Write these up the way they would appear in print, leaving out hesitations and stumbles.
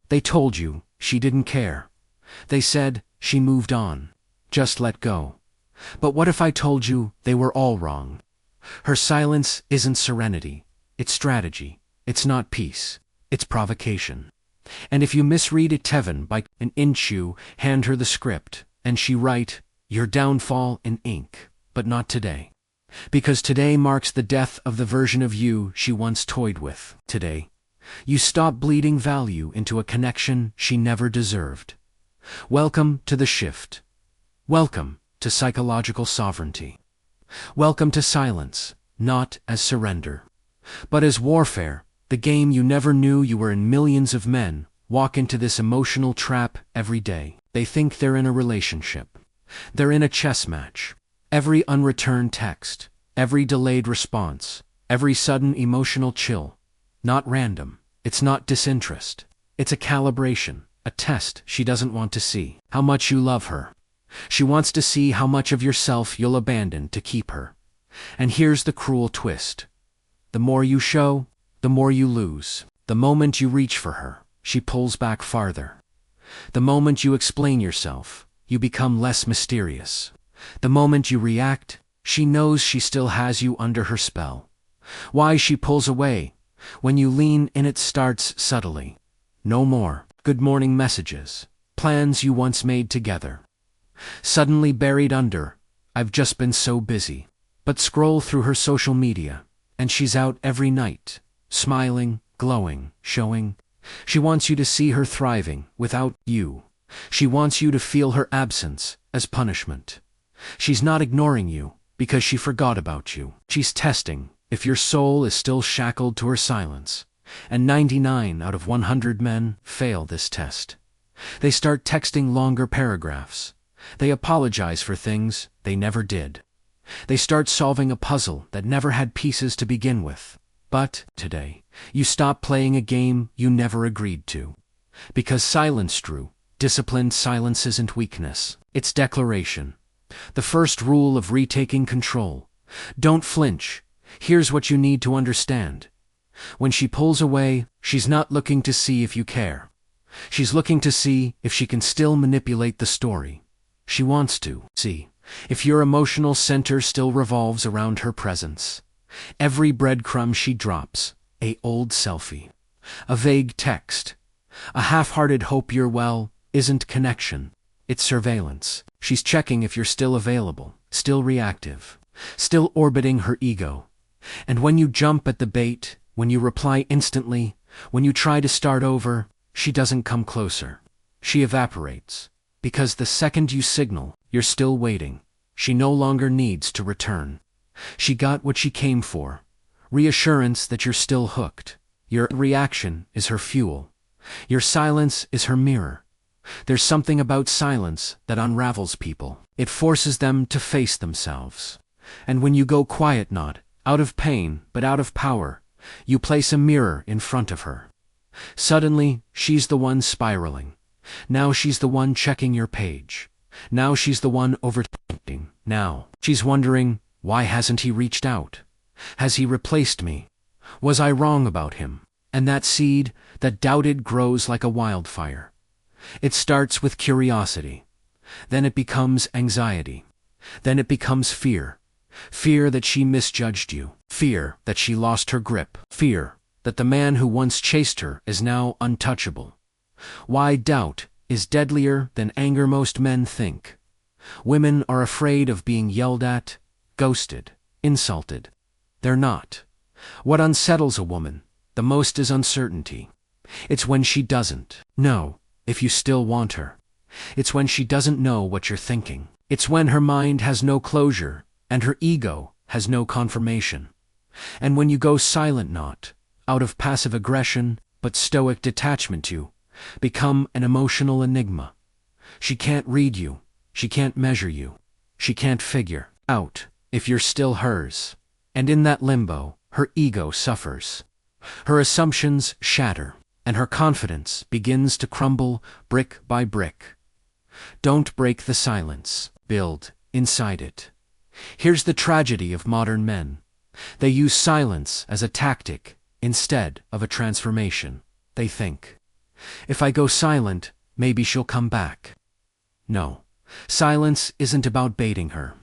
They told you she didn't care. They said she moved on. Just let go. But what if I told you they were all wrong? Her silence isn't serenity. It's strategy. It's not peace. It's provocation. And if you misread it Tevin by an inch, you hand her the script, and she write your downfall in ink. But not today. Because today marks the death of the version of you she once toyed with. Today, you stop bleeding value into a connection she never deserved. Welcome to the shift. Welcome to psychological sovereignty. Welcome to silence, not as surrender, but as warfare, the game you never knew you were in. Millions of men walk into this emotional trap every day. They think they're in a relationship. They're in a chess match. Every unreturned text, every delayed response, every sudden emotional chill. Not random. It's not disinterest. It's a calibration, a test she doesn't want to see. How much you love her. She wants to see how much of yourself you'll abandon to keep her. And here's the cruel twist. The more you show, the more you lose. The moment you reach for her, she pulls back farther. The moment you explain yourself, you become less mysterious. The moment you react, she knows she still has you under her spell. Why she pulls away? When you lean in, it starts subtly. No more good morning messages, plans you once made together. Suddenly buried under, I've just been so busy. But scroll through her social media, and she's out every night, smiling, glowing, showing. She wants you to see her thriving without you. She wants you to feel her absence as punishment. She's not ignoring you because she forgot about you. She's testing if your soul is still shackled to her silence. And 99 out of 100 men fail this test. They start texting longer paragraphs. They apologize for things they never did. They start solving a puzzle that never had pieces to begin with. But today, you stop playing a game you never agreed to. Because silence, Drew, disciplined silence isn't weakness. It's declaration. The first rule of retaking control. Don't flinch. Here's what you need to understand. When she pulls away, she's not looking to see if you care. She's looking to see if she can still manipulate the story. She wants to see if your emotional center still revolves around her presence. Every breadcrumb she drops, a old selfie, a vague text, a half-hearted hope you're well, isn't connection. It's surveillance. She's checking if you're still available, still reactive, still orbiting her ego. And when you jump at the bait, when you reply instantly, when you try to start over, she doesn't come closer. She evaporates. Because the second you signal, you're still waiting. She no longer needs to return. She got what she came for. Reassurance that you're still hooked. Your reaction is her fuel. Your silence is her mirror. There's something about silence that unravels people. It forces them to face themselves. And when you go quiet, not out of pain, but out of power, you place a mirror in front of her. Suddenly, she's the one spiraling. Now she's the one checking your page. Now she's the one overthinking. Now she's wondering, why hasn't he reached out? Has he replaced me? Was I wrong about him? And that seed that doubted grows like a wildfire. It starts with curiosity. Then it becomes anxiety. Then it becomes fear. Fear that she misjudged you. Fear that she lost her grip. Fear that the man who once chased her is now untouchable. Why doubt is deadlier than anger most men think. Women are afraid of being yelled at, ghosted, insulted. They're not. What unsettles a woman the most is uncertainty. It's when she doesn't know if you still want her. It's when she doesn't know what you're thinking. It's when her mind has no closure and her ego has no confirmation. And when you go silent, not out of passive aggression, but stoic detachment, you become an emotional enigma. She can't read you. She can't measure you. She can't figure out if you're still hers. And in that limbo, her ego suffers. Her assumptions shatter, and her confidence begins to crumble brick by brick. Don't break the silence. Build inside it. Here's the tragedy of modern men. They use silence as a tactic instead of a transformation. They think, If I go silent, maybe she'll come back. No. Silence isn't about baiting her.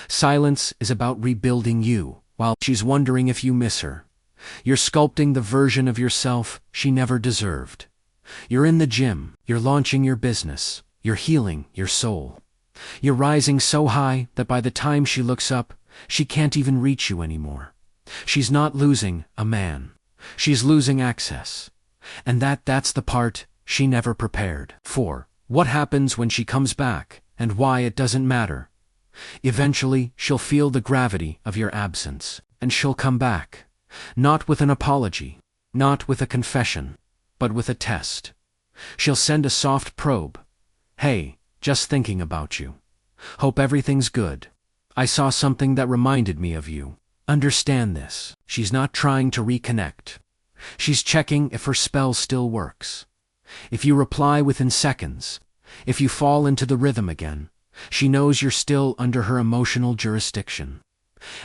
Silence is about rebuilding you while she's wondering if you miss her. You're sculpting the version of yourself she never deserved. You're in the gym, you're launching your business, you're healing your soul. You're rising so high that by the time she looks up, she can't even reach you anymore. She's not losing a man. She's losing access. And that's the part she never prepared for. What happens when she comes back, and why it doesn't matter. Eventually, she'll feel the gravity of your absence, and she'll come back. Not with an apology, not with a confession, but with a test. She'll send a soft probe. Hey, just thinking about you. Hope everything's good. I saw something that reminded me of you. Understand this. She's not trying to reconnect. She's checking if her spell still works. If you reply within seconds, if you fall into the rhythm again, she knows you're still under her emotional jurisdiction.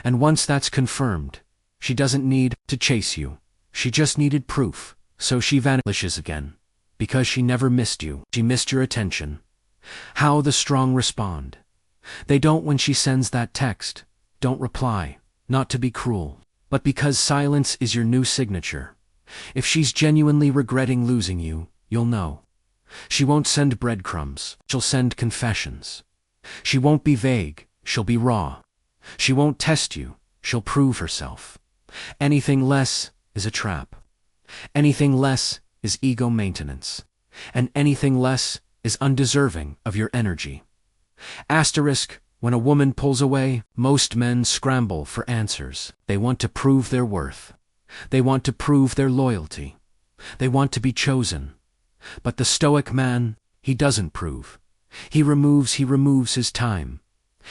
And once that's confirmed, she doesn't need to chase you. She just needed proof, so she vanishes again. Because she never missed you. She missed your attention. How the strong respond. They don't when she sends that text. Don't reply, not to be cruel, but because silence is your new signature. If she's genuinely regretting losing you, you'll know. She won't send breadcrumbs, she'll send confessions. She won't be vague, she'll be raw. She won't test you, she'll prove herself. Anything less is a trap. Anything less is ego maintenance. And anything less is undeserving of your energy. Asterisk, when a woman pulls away, most men scramble for answers. They want to prove their worth. They want to prove their loyalty. They want to be chosen. But the stoic man, he doesn't prove. He removes his time.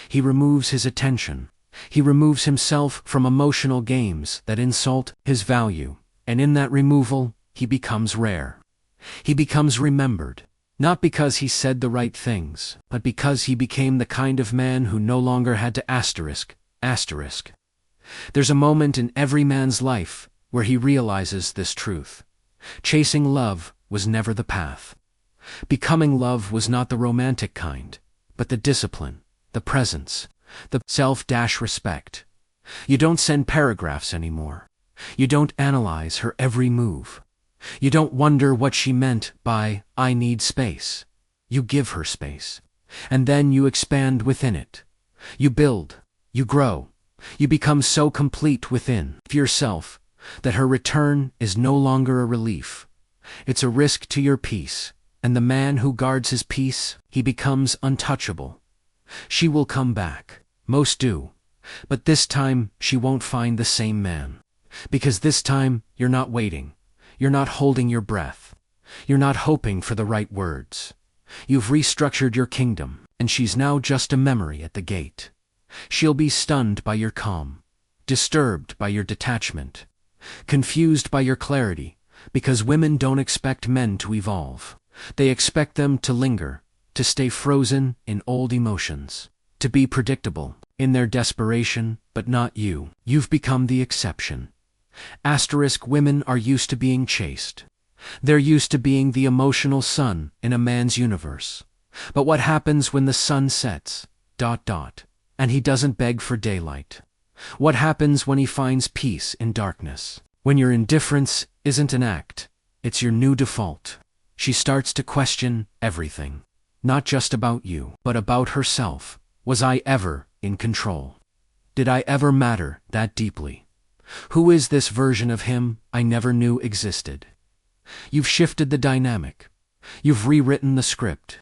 He removes his attention. He removes himself from emotional games that insult his value. And in that removal, he becomes rare. He becomes remembered. Not because he said the right things, but because he became the kind of man who no longer had to asterisk. There's a moment in every man's life where he realizes this truth. Chasing love was never the path. Becoming love was not the romantic kind, but the discipline, the presence, the self-respect. You don't send paragraphs anymore. You don't analyze her every move. You don't wonder what she meant by, I need space. You give her space. And then you expand within it. You build. You grow. You become so complete within yourself that her return is no longer a relief. It's a risk to your peace. And the man who guards his peace, he becomes untouchable. She will come back. Most do. But this time, she won't find the same man. Because this time, you're not waiting. You're not holding your breath. You're not hoping for the right words. You've restructured your kingdom, and she's now just a memory at the gate. She'll be stunned by your calm, disturbed by your detachment, confused by your clarity, because women don't expect men to evolve. They expect them to linger, to stay frozen in old emotions, to be predictable in their desperation, but not you. You've become the exception. Asterisk, women are used to being chased. They're used to being the emotional sun in a man's universe. But what happens when the sun sets, ... and he doesn't beg for daylight? What happens when he finds peace in darkness? When your indifference isn't an act, it's your new default. She starts to question everything. Not just about you, but about herself. Was I ever in control? Did I ever matter that deeply? Who is this version of him I never knew existed? You've shifted the dynamic. You've rewritten the script.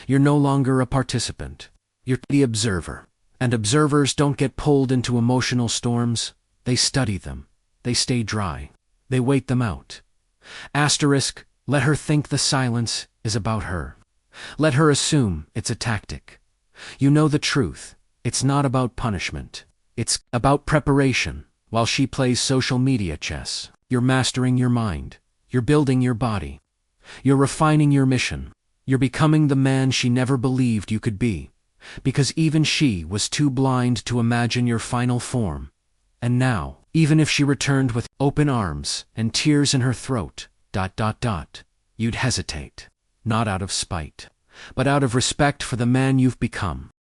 You're no longer a participant. You're the observer. And observers don't get pulled into emotional storms. They study them. They stay dry. They wait them out. Asterisk, let her think the silence is about her. Let her assume it's a tactic. You know the truth. It's not about punishment. It's about preparation. While she plays social media chess, you're mastering your mind. You're building your body. You're refining your mission. You're becoming the man she never believed you could be. Because even she was too blind to imagine your final form. And now, even if she returned with open arms and tears in her throat, ... you'd hesitate. Not out of spite, but out of respect for the man you've become.